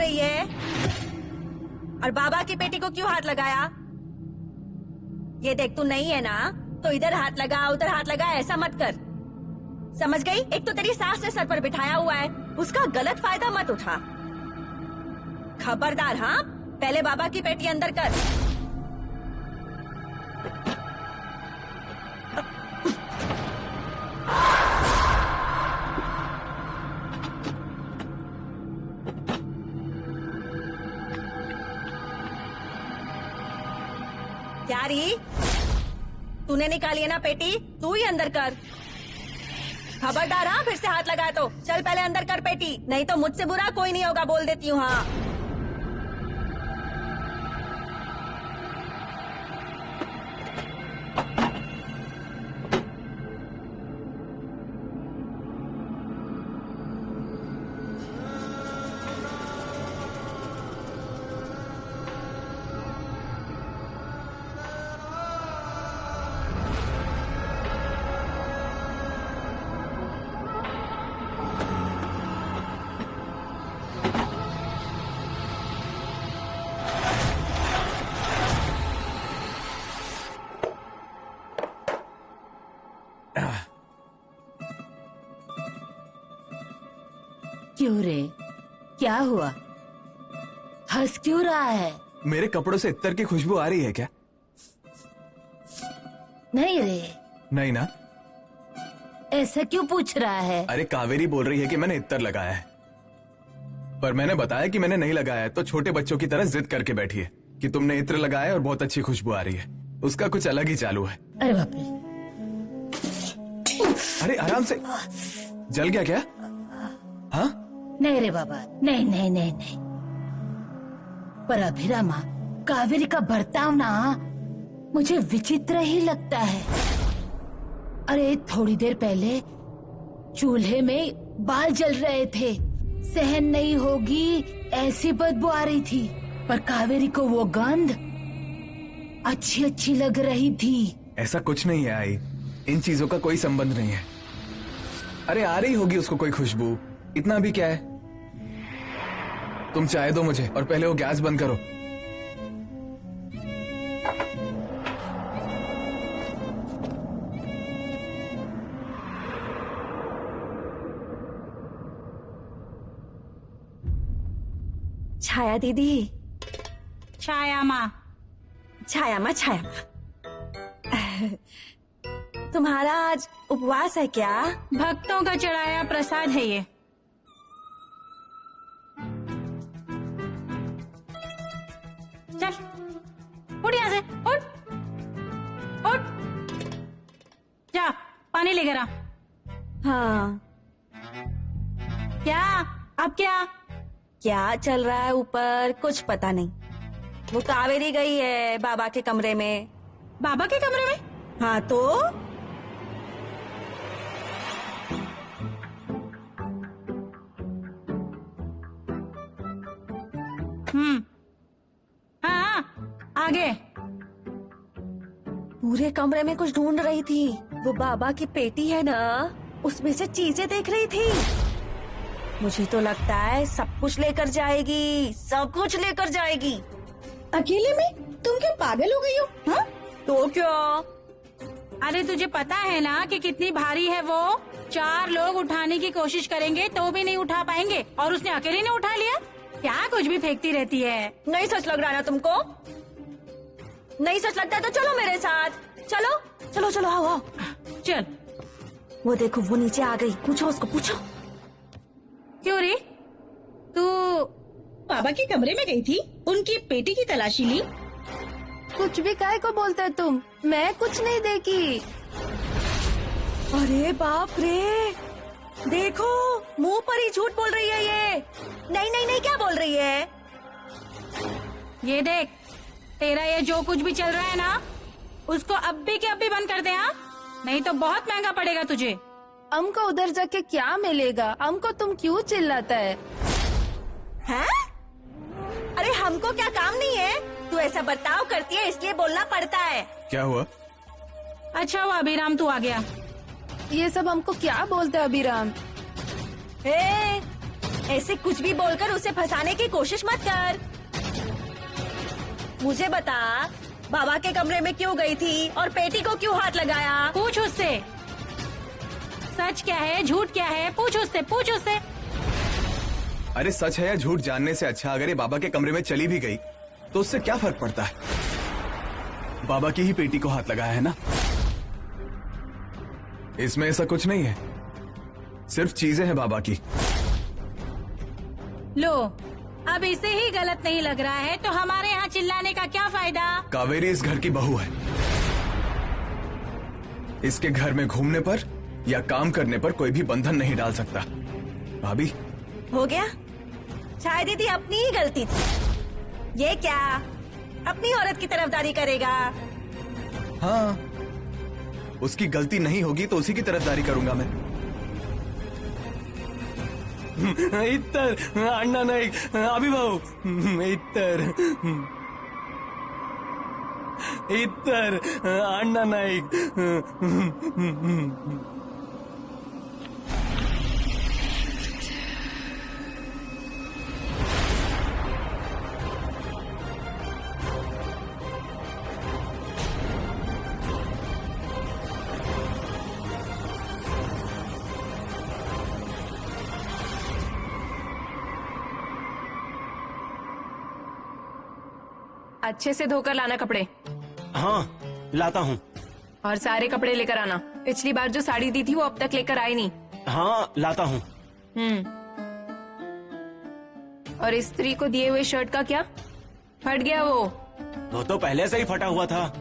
रही है? और बाबा की पेटी को क्यों हाथ लगाया? ये देख, तू नहीं है ना, तो इधर हाथ लगा उधर हाथ लगा, ऐसा मत कर। समझ गई? एक तो तेरी सास ने सर पर बिठाया हुआ है, उसका गलत फायदा मत उठा। खबरदार, हाँ? पहले बाबा की पेटी अंदर कर। क्या री? तूने निकाली है ना पेटी, तू ही अंदर कर। खबरदार, हाँ? फिर से हाथ लगाया तो चल पहले अंदर कर पेटी, नहीं तो मुझसे बुरा कोई नहीं होगा, बोल देती हूँ। हाँ, क्यों रे, क्या हुआ? हंस क्यों रहा है? मेरे कपड़ों से इत्तर की खुशबू आ रही है क्या? नहीं रे। नहीं ना? ऐसा क्यों पूछ रहा है? अरे कावेरी बोल रही है कि मैंने इत्तर लगाया है, पर मैंने बताया कि मैंने नहीं लगाया है, तो छोटे बच्चों की तरह जिद करके बैठी है कि तुमने इत्र लगाया है और बहुत अच्छी खुशबू आ रही है। उसका कुछ अलग ही चालू है। अरे बाप रे। अरे आराम से, जल गया क्या? हाँ? नहीं रे बाबा, नहीं नहीं नहीं नहीं। पर अभिरामा, कावेरी का बर्ताव ना मुझे विचित्र ही लगता है। अरे थोड़ी देर पहले चूल्हे में बाल जल रहे थे, सहन नहीं होगी ऐसी बदबू आ रही थी, पर कावेरी को वो गंध अच्छी अच्छी लग रही थी। ऐसा कुछ नहीं है आई, इन चीजों का कोई संबंध नहीं है। अरे आ रही होगी उसको कोई खुशबू, इतना भी क्या है। तुम चाय दो मुझे और पहले वो गैस बंद करो। छाया दीदी। छाया माँ। छाया माँ, छाया माँ। तुम्हारा आज उपवास है क्या? भक्तों का चढ़ाया प्रसाद है ये। चल उठ यहाँ से, उठ उठ, जा पानी लेकर आ। हाँ, क्या अब क्या? क्या चल रहा है ऊपर कुछ पता नहीं। वो कावेरी गई है बाबा के कमरे में। बाबा के कमरे में? हाँ तो हाँ आगे। पूरे कमरे में कुछ ढूंढ रही थी। वो बाबा की पेटी है ना, उसमें से चीजें देख रही थी। मुझे तो लगता है सब कुछ लेकर जाएगी, सब कुछ लेकर जाएगी। अकेले में? तुम क्या पागल हो गई हो? हाँ? तो क्या? अरे तुझे पता है ना कि कितनी भारी है वो? 4 लोग उठाने की कोशिश करेंगे तो भी नहीं उठा पाएंगे, और उसने अकेले ने उठा लिया। क्या कुछ भी फेंकती रहती है। नहीं सच लग रहा ना तुमको? नहीं सच लगता है तो चलो मेरे साथ। चलो चलो चलो, आओ आओ। चल। वो देखो, वो नीचे आ गई। पूछो उसको, पूछो। क्यों रे, तू बाबा के कमरे में गई थी, उनकी पेटी की तलाशी ली? कुछ भी काहे को बोलते तुम? मैं कुछ नहीं देखी। अरे बाप रे, देखो मुंह पर ही झूठ बोल रही है ये। नहीं नहीं नहीं, क्या बोल रही है? ये देख, तेरा ये जो कुछ भी चल रहा है ना, उसको अब भी के अब भी बंद कर दे। हाँ, नहीं तो बहुत महंगा पड़ेगा तुझे। हमको उधर जाके क्या मिलेगा? हमको तुम क्यों चिल्लाता है? हैं? अरे हमको क्या काम नहीं है? तू ऐसा बर्ताव करती है इसलिए बोलना पड़ता है। क्या हुआ? अच्छा हुआ अभिराम तू आ गया। ये सब हमको क्या बोलते हैं अभिराम? हे, ऐसे कुछ भी बोलकर उसे फंसाने की कोशिश मत कर। मुझे बता, बाबा के कमरे में क्यों गई थी और पेटी को क्यों हाथ लगाया? पूछ उससे, सच क्या है झूठ क्या है, पूछ उससे, पूछ उससे। अरे सच है या झूठ जानने से अच्छा अगर ये बाबा के कमरे में चली भी गई तो उससे क्या फर्क पड़ता है? बाबा की ही पेटी को हाथ लगाया है ना। इसमें ऐसा कुछ नहीं है, सिर्फ चीजें हैं बाबा की। लो, अब इसे ही गलत नहीं लग रहा है तो हमारे यहाँ चिल्लाने का क्या फायदा? कावेरी इस घर की बहू है। इसके घर में घूमने पर या काम करने पर कोई भी बंधन नहीं डाल सकता। भाभी, हो गया? शायद दीदी अपनी ही गलती थी। ये क्या अपनी औरत की तरफदारी करेगा? हाँ, उसकी गलती नहीं होगी तो उसी की तरफदारी करूंगा मैं। इतर अण्णा नाईक, अभिभाऊ इतर इतर अण्णा नाईक। अच्छे से धोकर लाना कपड़े। हाँ, लाता हूँ। और सारे कपड़े लेकर आना। पिछली बार जो साड़ी दी थी वो अब तक लेकर आई नहीं। हाँ, लाता हूँ। और स्त्री को दिए हुए शर्ट का क्या? फट गया वो तो पहले से ही फटा हुआ था।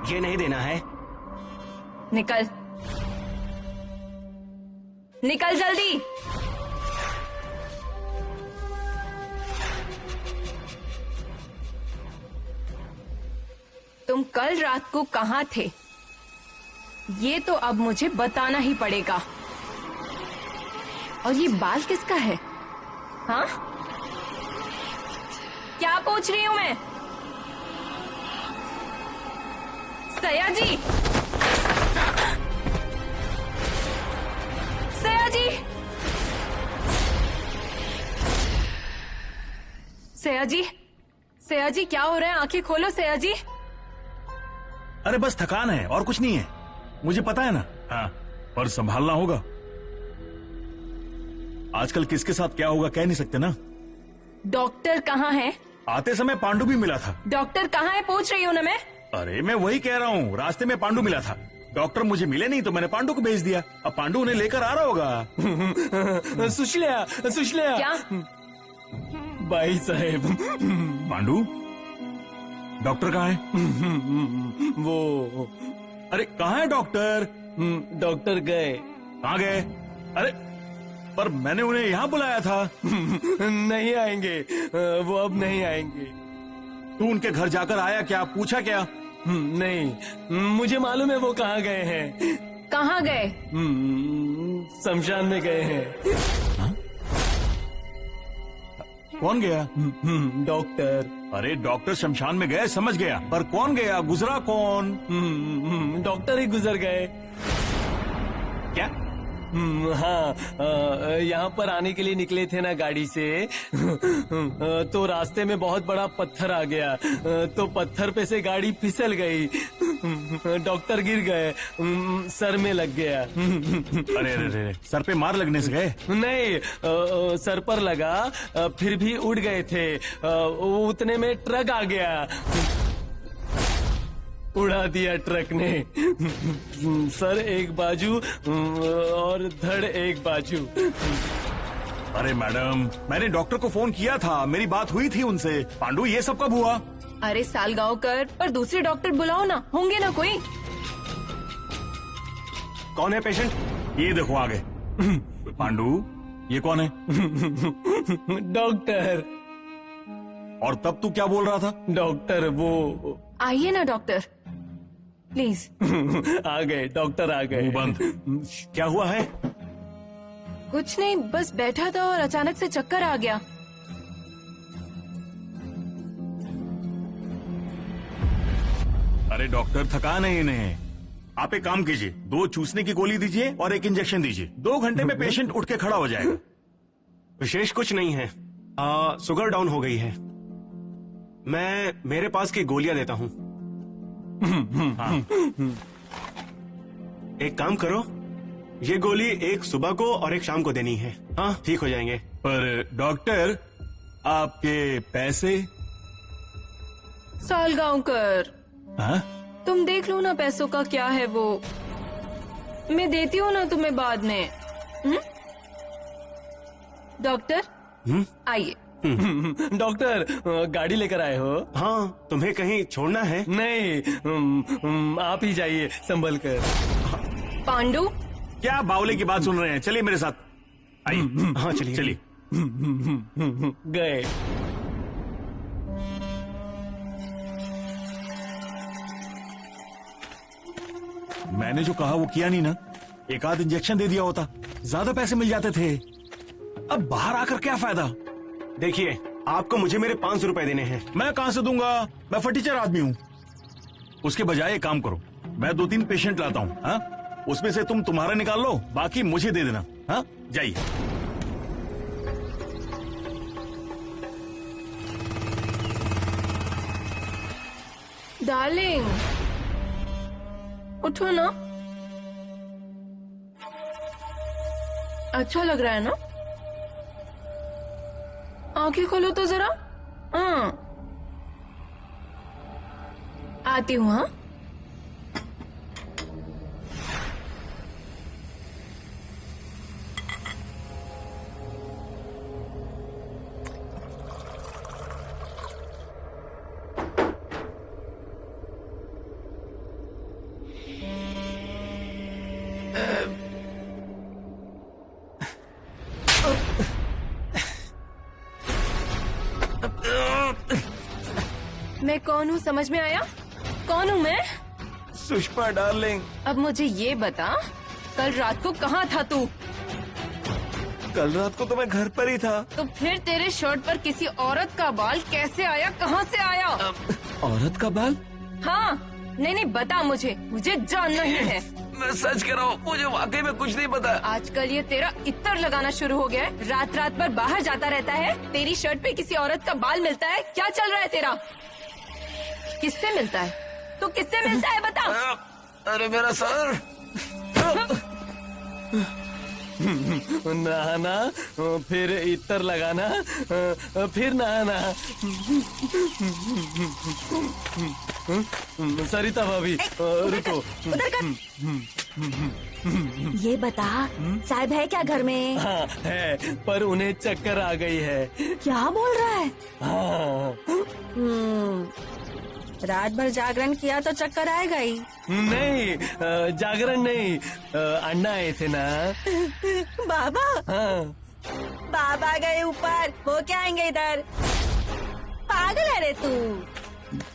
ये नहीं देना है। निकल, निकल जल्दी। तुम कल रात को कहाँ थे ये तो अब मुझे बताना ही पड़ेगा। और ये बाल किसका है? हाँ, क्या पूछ रही हूं मैं? सयाजी, सयाजी, सयाजी, सयाजी क्या हो रहा है? आंखें खोलो सयाजी। अरे बस थकान है और कुछ नहीं है, मुझे पता है ना। हाँ, पर संभालना होगा। आजकल किसके साथ क्या होगा कह नहीं सकते ना। डॉक्टर कहाँ है? आते समय पांडु भी मिला था। डॉक्टर कहाँ है पूछ रही हूँ ना मैं। अरे मैं वही कह रहा हूँ, रास्ते में पांडु मिला था। डॉक्टर मुझे मिले नहीं तो मैंने पांडु को भेज दिया। अब पांडु उन्हें लेकर आ रहा होगा। सुशल्या, सुशल्या। क्या? भाई साहेब। पांडु, डॉक्टर कहाँ है? वो अरे कहाँ है डॉक्टर? डॉक्टर गए। कहाँ गए? अरे पर मैंने उन्हें यहाँ बुलाया था। नहीं आएंगे, वो अब नहीं आएंगे। तू उनके घर जाकर आया क्या? पूछा क्या? नहीं, मुझे मालूम है वो कहाँ गए हैं। कहाँ गए? शमशान में गए हैं। हा? कौन गया? डॉक्टर। अरे डॉक्टर शमशान में गए समझ गया, पर कौन गया? गुजरा कौन? डॉक्टर ही गुजर गए। क्या? हाँ, यहाँ पर आने के लिए निकले थे ना गाड़ी से, तो रास्ते में बहुत बड़ा पत्थर आ गया, तो पत्थर पे से गाड़ी फिसल गई। डॉक्टर गिर गए, सर में लग गया। अरे अरे सर पे मार लगने से गए? नहीं, सर पर लगा, फिर भी उड़ गए थे। उतने में ट्रक आ गया, उड़ा दिया ट्रक ने। सर एक बाजू और धड़ एक बाजू। अरे मैडम, मैंने डॉक्टर को फोन किया था, मेरी बात हुई थी उनसे। पांडु ये सब कब हुआ? अरे सालगांवकर, पर दूसरे डॉक्टर बुलाओ ना, होंगे ना कोई। कौन है पेशेंट? ये देखो आगे। पांडु, ये कौन है? डॉक्टर। और तब तू क्या बोल रहा था? डॉक्टर वो। आइए ना डॉक्टर, प्लीज। आ गए, डॉक्टर आ गए। मुंह बंद। क्या हुआ है? कुछ नहीं, बस बैठा था और अचानक से चक्कर आ गया। अरे डॉक्टर, थका नहीं इन्हें। आप एक काम कीजिए, 2 चूसने की गोली दीजिए और 1 इंजेक्शन दीजिए। 2 घंटे में पेशेंट उठ के खड़ा हो जाएगा। विशेष कुछ नहीं है, शुगर डाउन हो गई है। मैं मेरे पास की गोलियां देता हूँ। एक काम करो, ये गोली एक सुबह को और एक शाम को देनी है। हाँ, ठीक हो जाएंगे। पर डॉक्टर, आपके पैसे? सालगांवकर, हाँ? तुम देख लो ना पैसों का क्या है वो। मैं देती हूँ ना तुम्हें बाद में। डॉक्टर आइए। डॉक्टर, गाड़ी लेकर आए हो? हाँ, तुम्हें कहीं छोड़ना है? नहीं, आप ही जाइए संभल कर। पांडु, क्या बावले की बात सुन रहे हैं? चलिए मेरे साथ, आइए। हाँ चलिए चलिए। गए। मैंने जो कहा वो किया नहीं ना। 1 आध इंजेक्शन दे दिया होता, ज्यादा पैसे मिल जाते थे। अब बाहर आकर क्या फायदा? देखिए, आपको मुझे मेरे 500 रुपए देने हैं। मैं कहां से दूंगा? मैं फटीचर आदमी हूँ। उसके बजाय एक काम करो, मैं 2-3 पेशेंट लाता हूँ। हाँ, उसमें से तुम तुम्हारा निकाल लो, बाकी मुझे दे देना। हाँ, जाइए। डार्लिंग, उठो ना। अच्छा लग रहा है ना? आंखें खोलो तो जरा। हाँ, आती हूँ। हाँ, मैं कौन हूँ समझ में आया? कौन हूँ मैं? सुषमा डार्लिंग, अब मुझे ये बता, कल रात को कहाँ था तू? कल रात को तो मैं घर पर ही था। तो फिर तेरे शर्ट पर किसी औरत का बाल कैसे आया, कहाँ से आया? औरत का बाल? हाँ, नहीं बता मुझे जानना ही है। मैं सच कह रहा हूँ, मुझे वाकई में कुछ नहीं पता। आजकल ये तेरा इत्र लगाना शुरू हो गया है। रात रात भर बाहर जाता रहता है, तेरी शर्ट पे किसी औरत का बाल मिलता है। क्या चल रहा है तेरा? किससे मिलता है? तू किससे मिलता है बता। अरे मेरा सर। नहाना, फिर इत्र लगाना, फिर नहाना। सरिता भाभी, रुको। उधर कर। ये बता, साहब है क्या घर में? हाँ है, पर उन्हें चक्कर आ गई है। क्या बोल रहा है? हाँ। रात भर जागरण किया तो चक्कर आएगा ही। नहीं, जागरण नहीं, अन्ना आए थे ना। बाबा? हाँ। बाबा गए ऊपर, वो क्या आएंगे इधर? पागल है रे तू।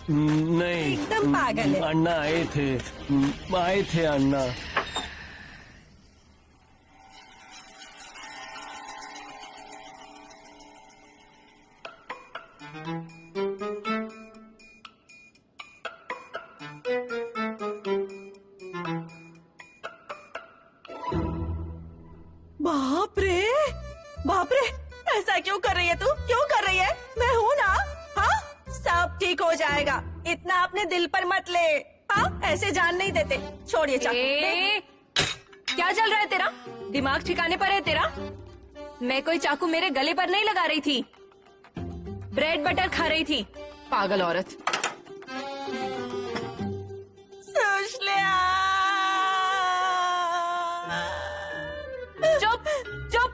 नहीं, एकदम पागल है। अन्ना आए थे अन्ना। बाप रे, ऐसा क्यों कर रही है तू? क्यों कर रही है? मैं हूँ ना। हाँ, सब ठीक हो जाएगा। इतना अपने दिल पर मत ले। हाँ, ऐसे जान नहीं देते। छोड़िए चाकू। क्या चल रहा है तेरा? दिमाग ठिकाने पर है तेरा? मैं कोई चाकू मेरे गले पर नहीं लगा रही थी, ब्रेड बटर खा रही थी। पागल औरत। चुप चुप,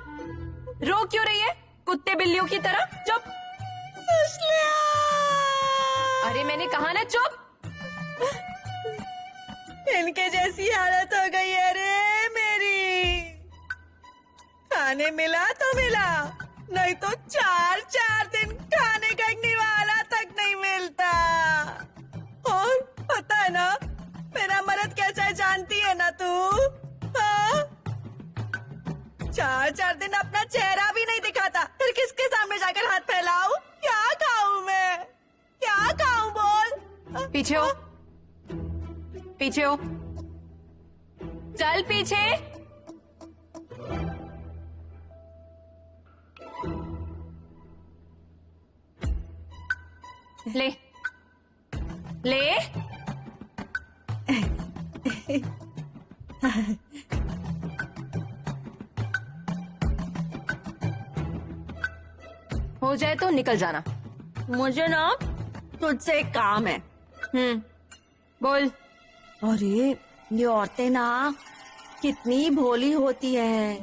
रो क्यों रही है कुत्ते बिल्लियों की तरह? चुप। अरे मैंने कहा ना चुप। इनके जैसी हालत हो गई है रे मेरी। खाने मिला तो मिला, नहीं तो 4-4 दिन खाने का एक निवाला तक नहीं मिलता। और पता है ना मेरा मर्द कैसा है, जानती है ना तू? हाँ? 4-4 पीछे हो, पीछे हो, चल पीछे। ले ले। हो जाए तो निकल जाना। मुझे ना तुझसे एक काम है। बोल। अरे ये औरतें ना कितनी भोली होती है।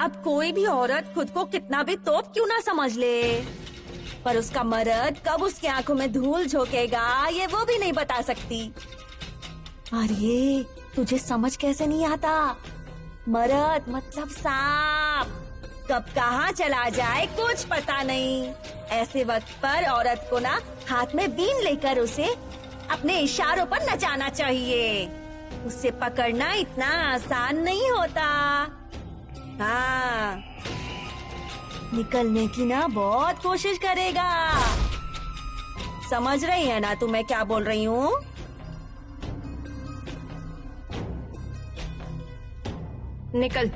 अब कोई भी औरत खुद को कितना भी तोप क्यों ना समझ ले, पर उसका मर्द कब उसकी आंखों में धूल झोंकेगा ये वो भी नहीं बता सकती। अरे तुझे समझ कैसे नहीं आता? मर्द मतलब सांप, कब कहाँ चला जाए कुछ पता नहीं। ऐसे वक्त पर औरत को ना हाथ में बीन लेकर उसे अपने इशारों पर नचाना चाहिए। उसे पकड़ना इतना आसान नहीं होता। हाँ, निकलने की ना बहुत कोशिश करेगा। समझ रही है ना तू मैं क्या बोल रही हूँ? निकल।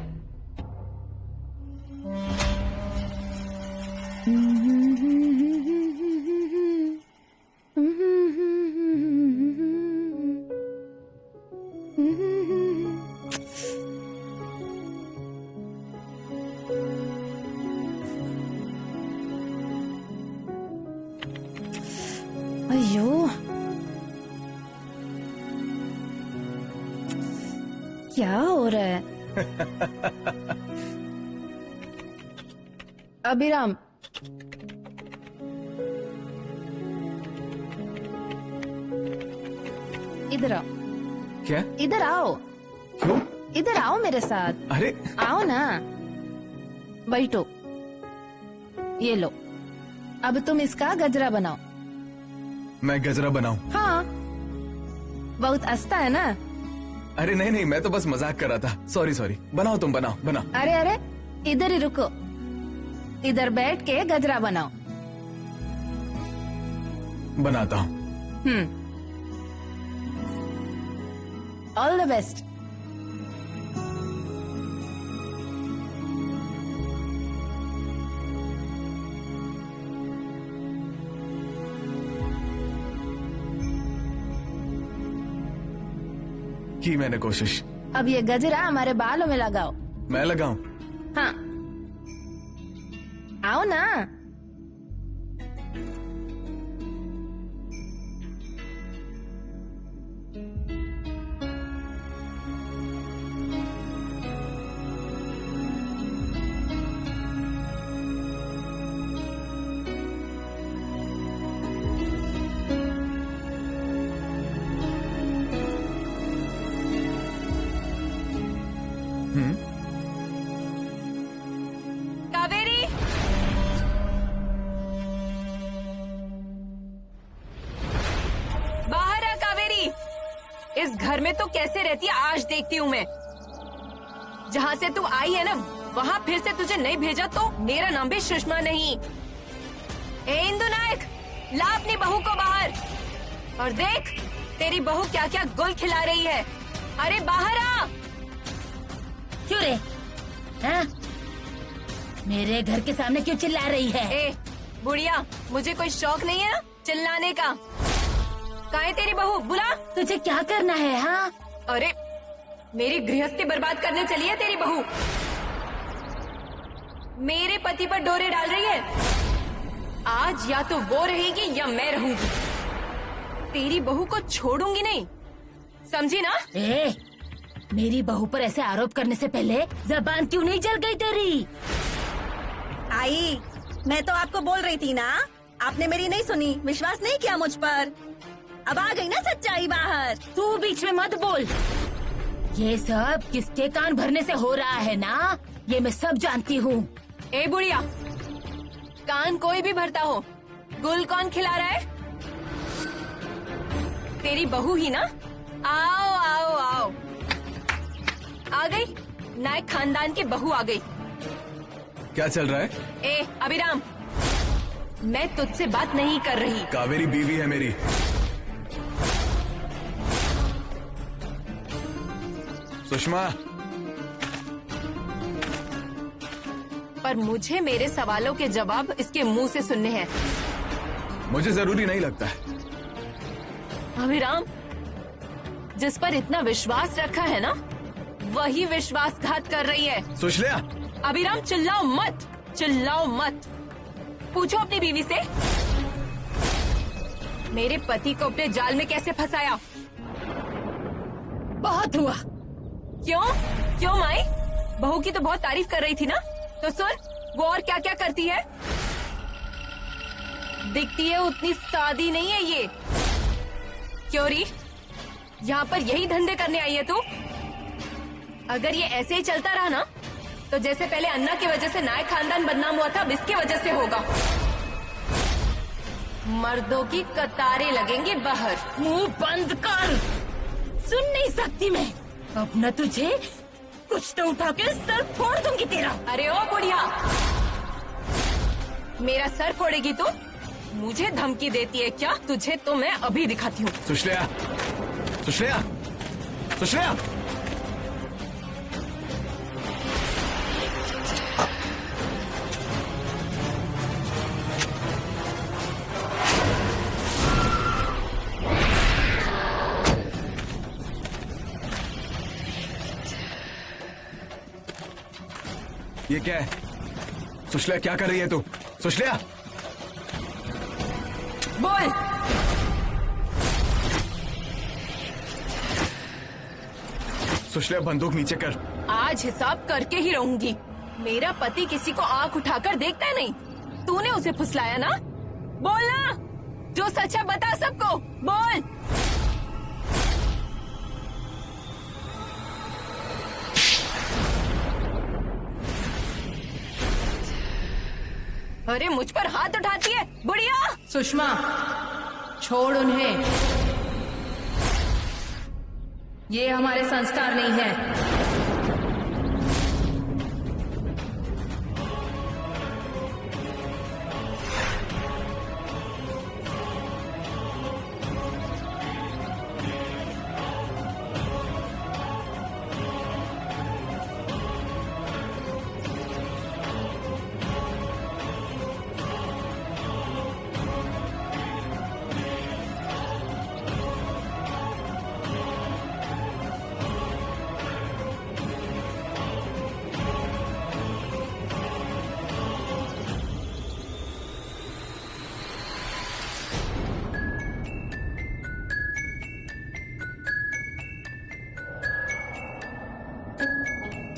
अयो, क्या हो रहा है? अभिराम, इधर आओ। क्या? इधर आओ। क्यों? इधर आओ मेरे साथ। अरे आओ ना, बैठो। ये लो, अब तुम इसका गजरा बनाओ। मैं गजरा बनाऊं? हाँ, बहुत हंसता है ना। अरे नहीं नहीं, मैं तो बस मजाक कर रहा था। Sorry sorry. बनाओ, तुम बनाओ, बनाओ। अरे अरे, इधर ही रुको, इधर बैठ के गजरा बनाओ। बनाता हूँ। All the best. की मैंने कोशिश। अब ये गजरा हमारे बालों में लगाओ। मैं लगाऊं? हाँ, आओ ना। कावेरी, बाहर आ कावेरी। इस घर में तो कैसे रहती है आज देखती हूँ मैं। जहाँ से तू आई है ना वहाँ फिर से तुझे नहीं भेजा तो मेरा नाम भी सुषमा नहीं। ए इंदु नायक, ला अपनी बहू को बाहर और देख तेरी बहू क्या क्या गुल खिला रही है। अरे बाहर आ। क्यों रे? हाँ? मेरे घर के सामने क्यों चिल्ला रही है? ए बुढ़िया, मुझे कोई शौक नहीं है ना चिल्लाने का। कहाँ है तेरी बहू? बुला। तुझे क्या करना है? हाँ, अरे मेरी गृहस्थी बर्बाद करने चली है तेरी बहू। मेरे पति पर डोरे डाल रही है। आज या तो वो रहेगी या मैं रहूंगी। तेरी बहू को छोड़ूंगी नहीं, समझी ना? ए, मेरी बहू पर ऐसे आरोप करने से पहले जबान क्यों नहीं जल गई तेरी? आई, मैं तो आपको बोल रही थी ना, आपने मेरी नहीं सुनी, विश्वास नहीं किया मुझ पर। अब आ गई ना सच्चाई बाहर। तू बीच में मत बोल। ये सब किसके कान भरने से हो रहा है ना, ये मैं सब जानती हूँ। ए बुढ़िया, कान कोई भी भरता हो, गुल कौन खिला रहा है? तेरी बहू ही ना। आओ आओ आओ, आ गई नायक खानदान की बहू आ गई। क्या चल रहा है? ए अभिराम, मैं तुझसे बात नहीं कर रही। कावेरी बीवी है मेरी। सुषमा, पर मुझे मेरे सवालों के जवाब इसके मुंह से सुनने हैं। मुझे जरूरी नहीं लगता है। अभिराम, जिस पर इतना विश्वास रखा है ना, वही विश्वासघात कर रही है। सुशल्या, अभिराम चिल्लाओ मत, चिल्लाओ मत। पूछो अपनी बीवी से, मेरे पति को अपने जाल में कैसे फंसाया। बहुत हुआ। क्यों क्यों माई? बहू की तो बहुत तारीफ कर रही थी ना, तो सुन वो और क्या क्या करती है। दिखती है उतनी सादी नहीं है ये। क्यों री, यहाँ पर यही धंधे करने आई है तू? अगर ये ऐसे ही चलता रहा ना, तो जैसे पहले अन्ना की वजह से नायक खानदान बदनाम हुआ था, अब इसकी वजह से होगा। मर्दों की कतारें लगेंगी बाहर। मुंह बंद कर, सुन नहीं सकती मैं। अब न तुझे कुछ तो उठा के सर फोड़ दूंगी तेरा। अरे ओ बुढ़िया, मेरा सर फोड़ेगी तू? मुझे धमकी देती है क्या? तुझे तो मैं अभी दिखाती हूँ। सुशल्या, सुशल्या, सुशल्या। ये क्या है? सुशल्या, क्या कर रही है तू? सुशल्या, बोल। सुशल्या, बंदूक नीचे कर। आज हिसाब करके ही रहूंगी। मेरा पति किसी को आंख उठाकर देखता है नहीं। तूने उसे फुसलाया ना? बोल ना, जो सच है बता सबको, बोल। अरे मुझ पर हाथ उठाती है बुढ़िया। सुषमा, छोड़ उन्हें, ये हमारे संस्कार नहीं है।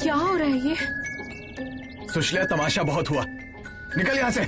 क्या हो रहा है ये? सुशल्या, तमाशा बहुत हुआ, निकल यहाँ से।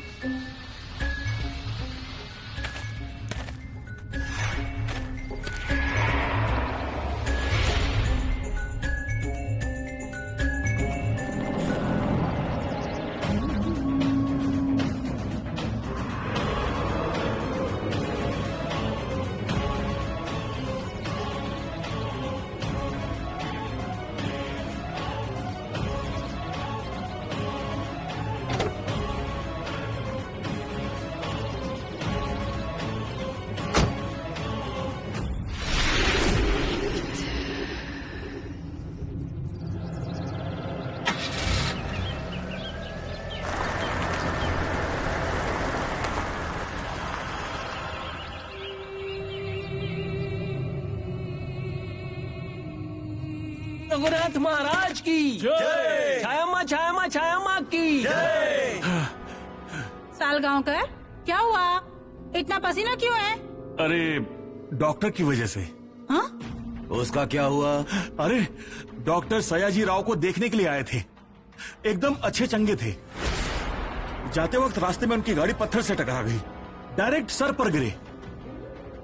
रघुनाथ महाराज की जय। छायामा छायामा छायामा की जय। सालगांवकर, क्या हुआ? इतना पसीना क्यों है? अरे डॉक्टर की वजह से। हाँ? उसका क्या हुआ? अरे डॉक्टर सयाजी राव को देखने के लिए आए थे। एकदम अच्छे चंगे थे। जाते वक्त रास्ते में उनकी गाड़ी पत्थर से टकरा गई, डायरेक्ट सर पर गिरे।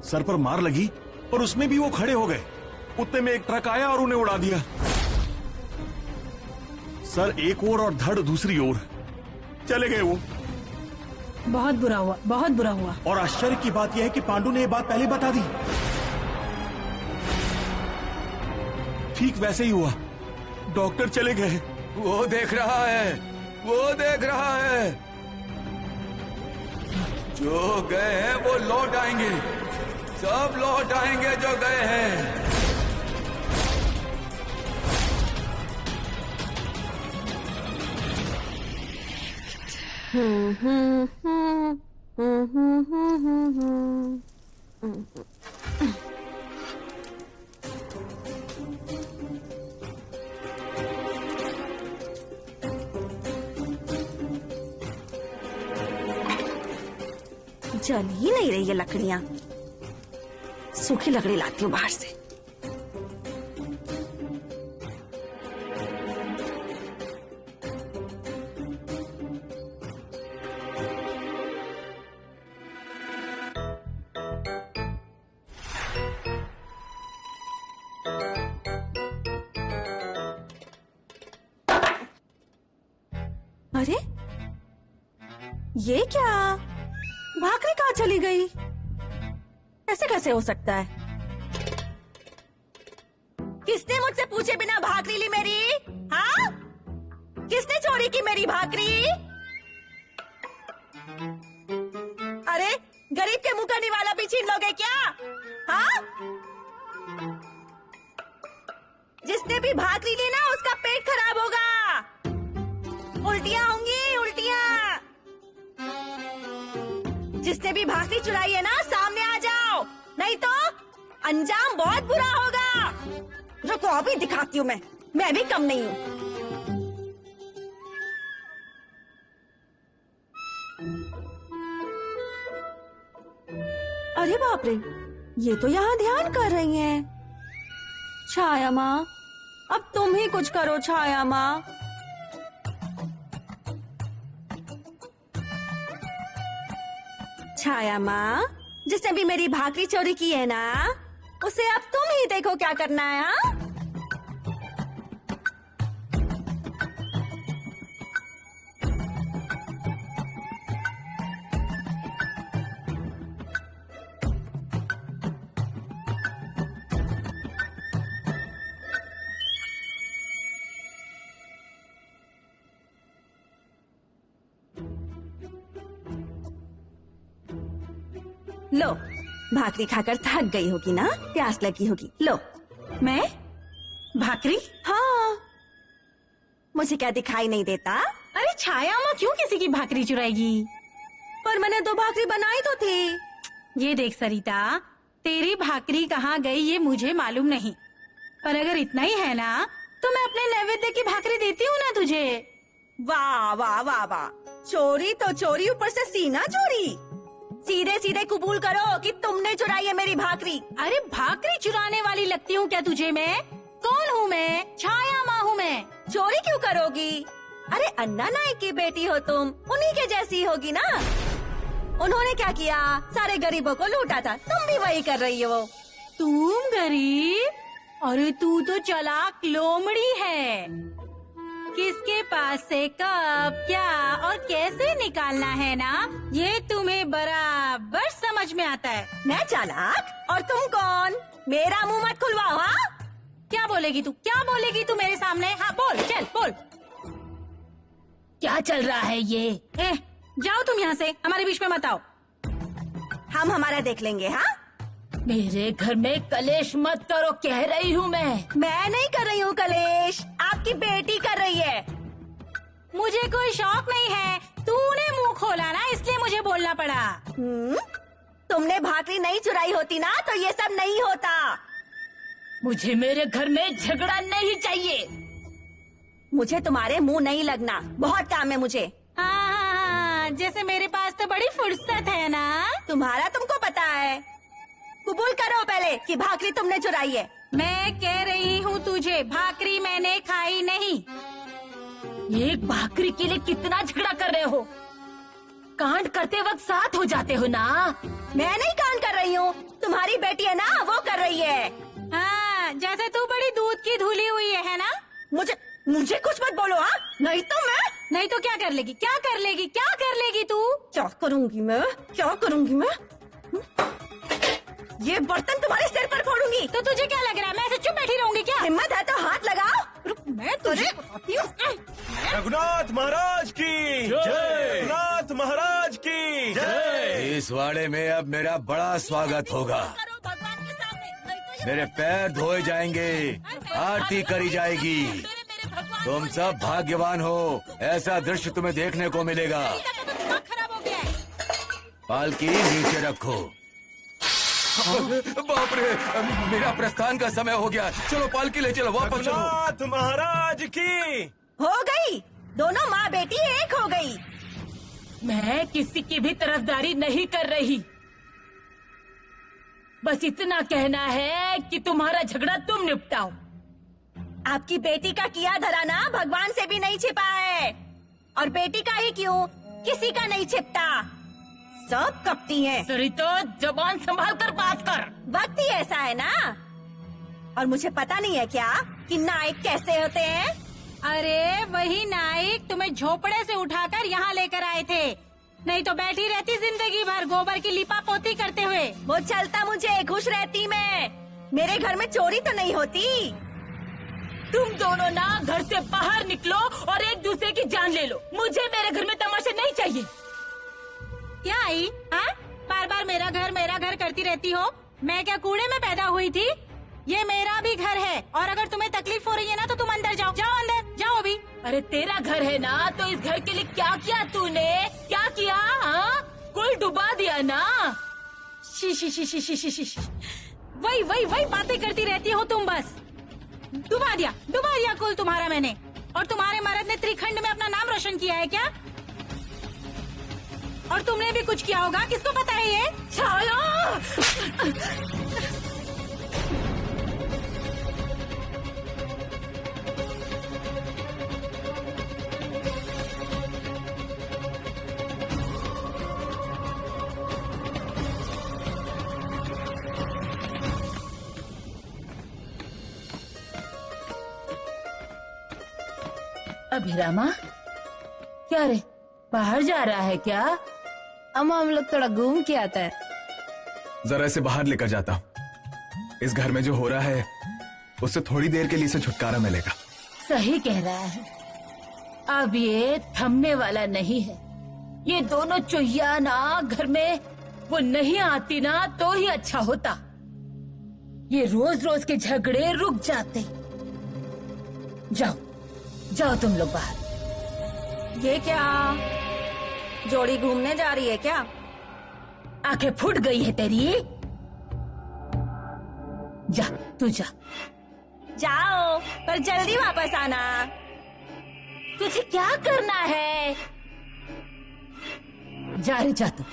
सर पर मार लगी और उसमें भी वो खड़े हो गए। उतने में एक ट्रक आया और उन्हें उड़ा दिया। सर एक ओर और धड़ दूसरी ओर, चले गए वो। बहुत बुरा हुआ, बहुत बुरा हुआ। और आश्चर्य की बात यह है कि पांडु ने ये बात पहले बता दी। ठीक वैसे ही हुआ, डॉक्टर चले गए। वो देख रहा है, वो देख रहा है। जो गए हैं वो लौट आएंगे, सब लौट आएंगे जो गए हैं। जल ही नहीं रही है लकड़ियां। सूखी लकड़ी लाती हूँ बाहर से। अरे ये क्या, भाकरी कहाँ चली गई? ऐसे कैसे हो सकता है? किसने मुझसे पूछे बिना भाकरी ली मेरी? हाँ, किसने चोरी की मेरी भाकरी? अरे गरीब के मुंह का निवाला भी छीन लोगे क्या? हाँ, जिसने भी भाकरी ली ना उसका पेट खराब होगा, उल्टियां होंगी, उल्टियां। जिसने भी भाकरी चुराई है ना सामने आ जाओ, नहीं तो अंजाम बहुत बुरा होगा। रुको अभी दिखाती हूँ मैं भी कम नहीं हूँ। अरे बाप रे, ये तो यहाँ ध्यान कर रही हैं। छाया माँ, अब तुम ही कुछ करो छाया माँ। छाया माँ, जिसने भी मेरी भाकरी चोरी की है ना, उसे अब तुम ही देखो क्या करना है। हाँ? लो, भाकरी खाकर थक गई होगी ना, प्यास लगी होगी। लो। मैं भाकरी? हाँ, मुझे क्या दिखाई नहीं देता? अरे छाया माँ क्यों किसी की भाकरी चुराएगी? पर मैंने 2 भाकरी बनाई तो थी। ये देख सरिता, तेरी भाकरी कहाँ गई ये मुझे मालूम नहीं, पर अगर इतना ही है ना तो मैं अपने नैवेद्य की भाकरी देती हूँ ना तुझे। वाह वाह वाह वाह, चोरी तो चोरी, ऊपर से सीना चोरी। सीधे सीधे कबूल करो कि तुमने चुराई है मेरी भाकरी। अरे भाकरी चुराने वाली लगती हूँ क्या तुझे मैं? कौन हूँ मैं? छाया माँ हूँ मैं। चोरी क्यों करोगी? अरे अन्ना नायक की बेटी हो तुम, उन्हीं के जैसी होगी ना। उन्होंने क्या किया, सारे गरीबों को लूटा था, तुम भी वही कर रही हो। तुम गरीब? अरे तू तो चालाक लोमड़ी है। किसके पास से कब क्या और कैसे निकालना है ना, ये तुम्हें बराबर समझ में आता है। मैं चालाक और तुम कौन? मेरा मुंह मत खुलवाओ। हाँ, क्या बोलेगी तू? क्या बोलेगी तू मेरे सामने? हाँ बोल, चल बोल। क्या चल रहा है ये? जाओ तुम यहाँ से, हमारे बीच में मत आओ। हम हमारा देख लेंगे। हाँ, मेरे घर में कलेश मत करो, कह रही हूँ मैं नहीं कर रही हूँ कलेश, आपकी बेटी कर रही है। मुझे कोई शौक नहीं है, तूने मुंह खोला ना इसलिए मुझे बोलना पड़ा। तुमने भाकरी नहीं चुराई होती ना तो ये सब नहीं होता। मुझे मेरे घर में झगड़ा नहीं चाहिए। मुझे तुम्हारे मुंह नहीं लगना, बहुत काम है मुझे। हाँ, जैसे मेरे पास तो बड़ी फुर्सत है ना। तुम्हारा तुमको पता है। कबूल करो पहले कि भाकरी तुमने चुराई है। मैं कह रही हूँ तुझे, भाकरी मैंने खाई नहीं। एक भाकरी के लिए कितना झगड़ा कर रहे हो? कांड करते वक्त साथ हो जाते हो ना। मैं नहीं कांड कर रही हूँ, तुम्हारी बेटी है ना वो कर रही है। हाँ, जैसे तू बड़ी दूध की धुली हुई है ना। मुझे कुछ मत बोलो। हाँ, नहीं तो मैं। नहीं तो क्या कर लेगी? क्या कर लेगी? क्या कर लेगी तू? क्या करूँगी मैं? क्या करूँगी मैं? ये बर्तन तुम्हारे सिर पर फोड़ूंगी। तो तुझे क्या लग रहा है मैं ऐसे चुप बैठी रहूंगी क्या? हिम्मत है तो हाथ लगाओ। रुक, मैं तुझे बताती हूँ। रघुनाथ महाराज की जय। रघुनाथ महाराज की जय। इस वाड़े में अब मेरा बड़ा स्वागत होगा। करो भगवान के सामने, नहीं तो ये मेरे पैर धोए जाएंगे, आरती करी जाएगी। मेरे भगवान तुम सब भाग्यवान हो, ऐसा दृश्य तुम्हें देखने को मिलेगा। पालकी नीचे रखो। बाप रे, मेरा प्रस्थान का समय हो गया। चलो पालकी ले चलो, वापस चलो। रघुनाथ महाराज की। हो गई, दोनों माँ बेटी एक हो गई। मैं किसी की भी तरफदारी नहीं कर रही, बस इतना कहना है कि तुम्हारा झगड़ा तुम निपटाओ। आपकी बेटी का किया धराना भगवान से भी नहीं छिपा है, और बेटी का ही क्यों, किसी का नहीं छिपता। सब कपटी हैं। सरिता, जबान संभाल कर बात कर। वक्त ही ऐसा है ना। और मुझे पता नहीं है क्या कि नायक कैसे होते हैं। अरे वही नाइक तुम्हें झोपड़े से उठाकर यहाँ लेकर आए थे, नहीं तो बैठी रहती जिंदगी भर गोबर की लिपा पोती करते हुए। वो चलता मुझे, खुश रहती मैं। मेरे घर में चोरी तो नहीं होती। तुम दोनों ना घर से बाहर निकलो और एक दूसरे की जान ले लो। मुझे मेरे घर में तमाशे नहीं चाहिए। क्या आई? हाँ, बार बार मेरा घर करती रहती हो। मैं क्या कूड़े में पैदा हुई थी? ये मेरा भी घर है, और अगर तुम्हें तकलीफ हो रही है ना तो तुम अंदर जाओ। जाओ अंदर, जाओ अभी। अरे तेरा घर है ना, तो इस घर के लिए क्या किया तूने? क्या किया? हाँ, कोई डुबा दिया ना। She she she she she she she. वही बातें करती रहती हो तुम बस। डुबा दिया कुल तुम्हारा मैंने। और तुम्हारे मर्द ने त्रिखंड में अपना नाम रोशन किया है क्या? और तुमने भी कुछ किया होगा, किसको पता है ये? छाया! अभिरामा, क्या रे, बाहर जा रहा है क्या? अम्मा, हम लोग थोड़ा घूम के आता है। जरा इसे बाहर लेकर जाता हूँ। इस घर में जो हो रहा है उससे थोड़ी देर के लिए इसे छुटकारा मिलेगा। सही कह रहा है। अब ये थमने वाला नहीं है। ये दोनों चुहिया ना घर में वो नहीं आती ना तो ही अच्छा होता। ये रोज रोज के झगड़े रुक जाते। जाओ तुम लोग बाहर। ये क्या, जोड़ी घूमने जा रही है क्या? आंखें फूट गई है तेरी। जा, तू जा। जाओ, पर जल्दी वापस आना। तुझे क्या करना है? जा रे, जा तू।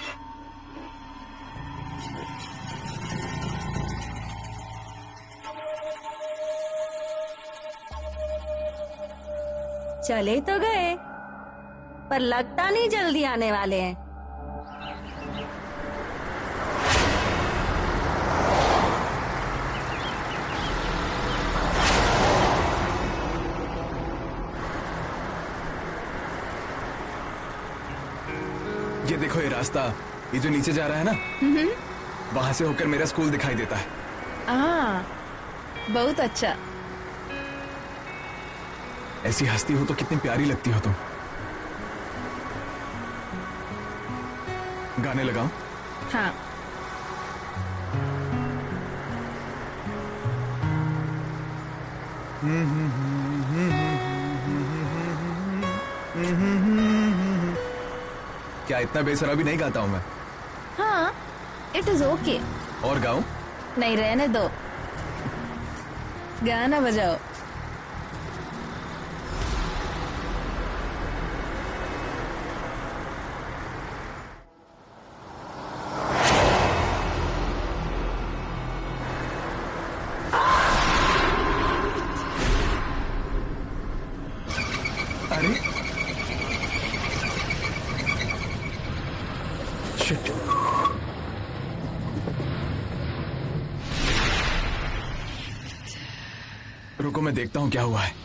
चले तो गए, पर लगता नहीं जल्दी आने वाले हैं। ये देखो, ये रास्ता, ये जो नीचे जा रहा है ना, वहां से होकर मेरा स्कूल दिखाई देता है। हाँ, बहुत अच्छा। ऐसी हंसती हो तो कितनी प्यारी लगती हो तुम। गाने लगाऊं? हाँ। क्या इतना बेसुरा भी नहीं गाता हूं मैं? हाँ, इट इज ओके। और गाऊं? नहीं, रहने दो, गाना बजाओ। अरे शिट। रुको, मैं देखता हूं क्या हुआ है।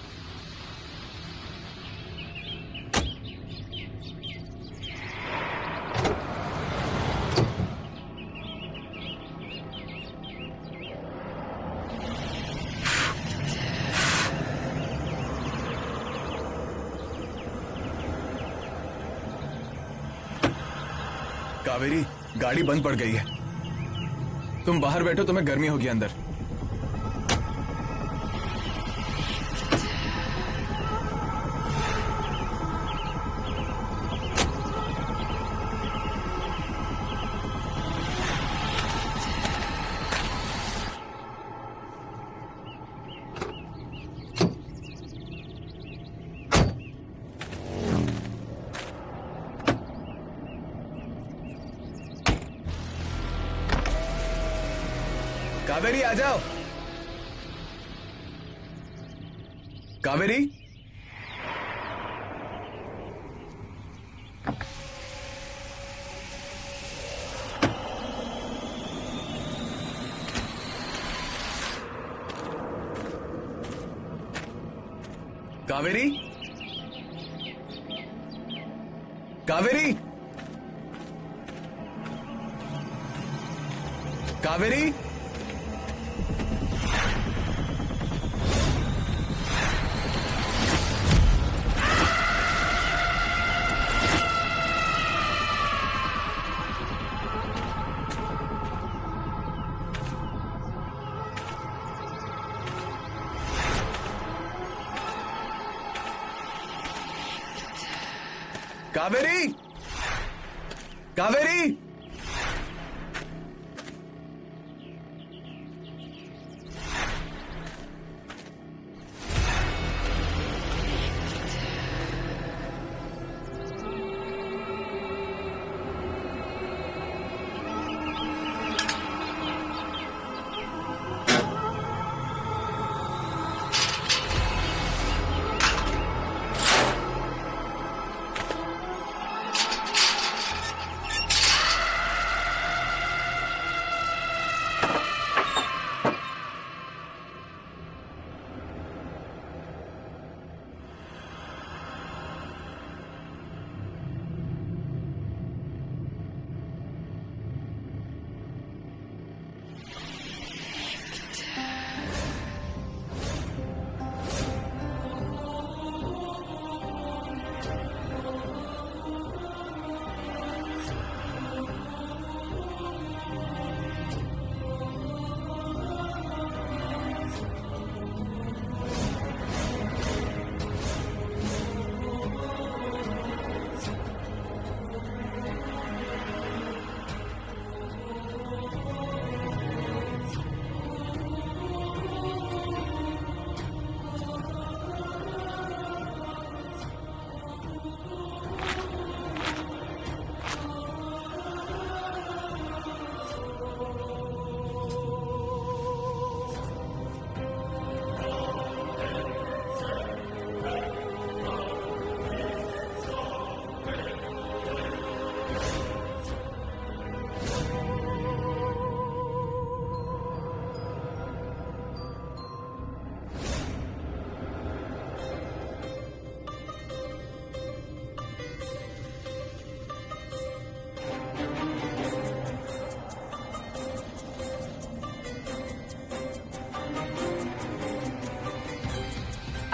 कावेरी, गाड़ी बंद पड़ गई है। तुम बाहर बैठो, तुम्हें गर्मी होगी अंदर। कावेरी आ जाओ। कावेरी, कावेरी, कावेरी, कावेरी, कावेरी, कावेरी,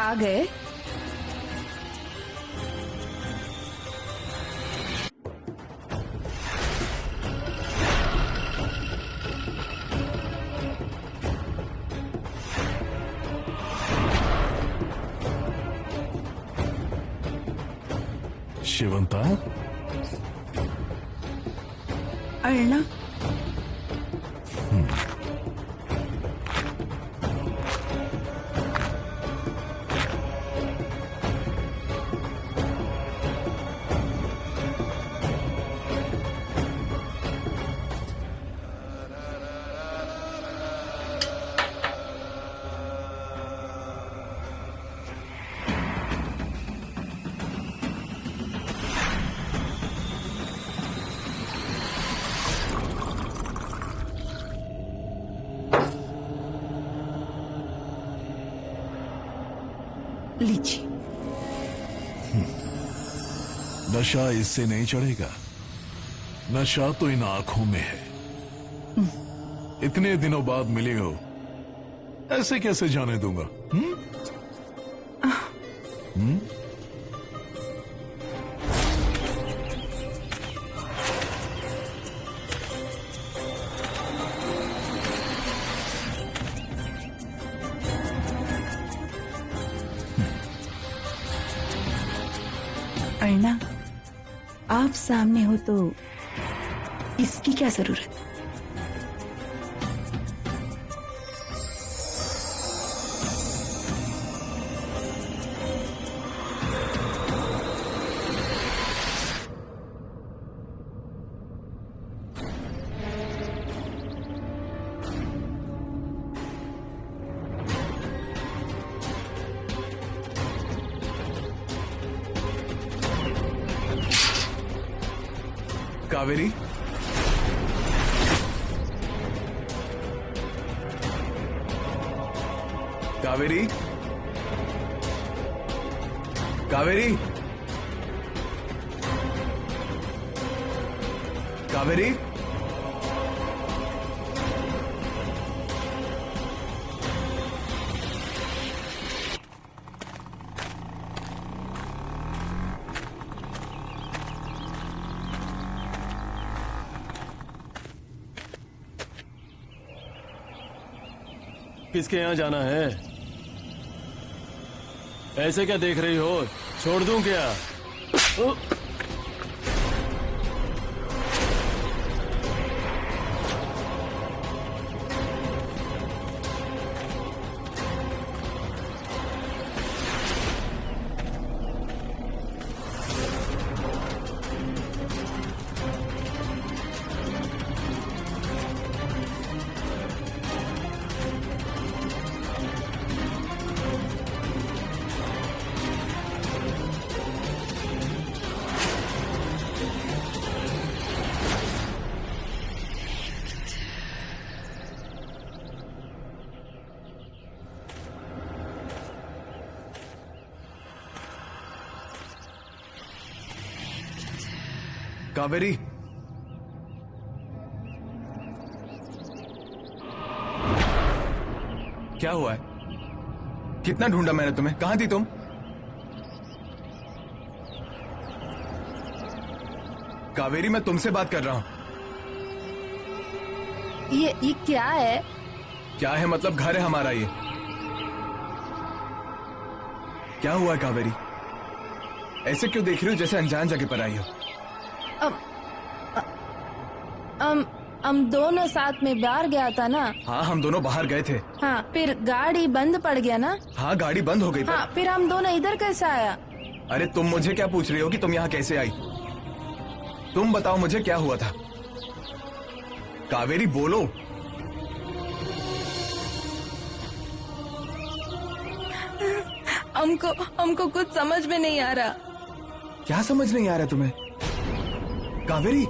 आ गए? शिवंता, अण्णा, लीजिए। नशा इससे नहीं चढ़ेगा। नशा तो इन आंखों में है। इतने दिनों बाद मिले हो, ऐसे कैसे जाने दूंगा? अण्णा, आप सामने हो तो इसकी क्या जरूरत? कावेरी, कावेरी, कावेरी, कावेरी, किसके यहाँ जाना है? ऐसे क्या देख रही हो? छोड़ दूं क्या? कावेरी, क्या हुआ है? कितना ढूंढा मैंने तुम्हें, कहां थी तुम? कावेरी, मैं तुमसे बात कर रहा हूं। ये क्या है? क्या है मतलब? घर है हमारा ये। क्या हुआ है कावेरी? ऐसे क्यों देख रही हो जैसे अनजान जगह पर आई हो? हम दोनों साथ में बाहर गया था ना। हाँ, हम दोनों बाहर गए थे। हाँ, फिर गाड़ी बंद पड़ गया ना। हाँ, गाड़ी बंद हो गई। हाँ, फिर हम दोनों इधर कैसे आया? अरे तुम मुझे क्या पूछ रही हो कि तुम यहाँ कैसे आई? तुम बताओ मुझे क्या हुआ था? कावेरी बोलो। हमको कुछ समझ में नहीं आ रहा। क्या समझ नहीं आ रहा तुम्हें? कावेरी,